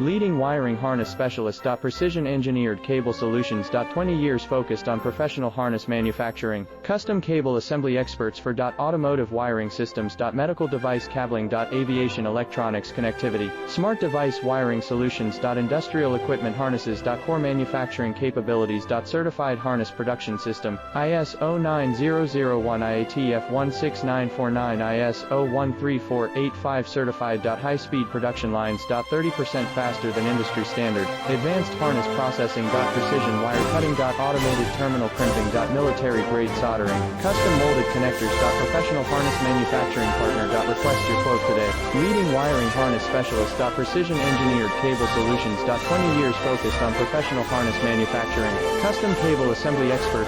Leading wiring harness specialist. Precision engineered cable solutions. 20 years focused on professional harness manufacturing. Custom cable assembly experts for automotive wiring systems. Medical device cabling. Aviation electronics connectivity. Smart device wiring solutions. Industrial equipment harnesses. Core manufacturing capabilities. Certified harness production system. ISO 9001 IATF 16949 ISO 13485 certified. High-speed production lines. 30% faster than industry standard. Advanced harness processing. Precision wire cutting. Automated terminal crimping. Military grade soldering. Custom molded connectors. Professional harness manufacturing partner. Request your quote today. Leading wiring harness specialist. Precision engineered cable solutions. 20 years focused on professional harness manufacturing. Custom cable assembly expert.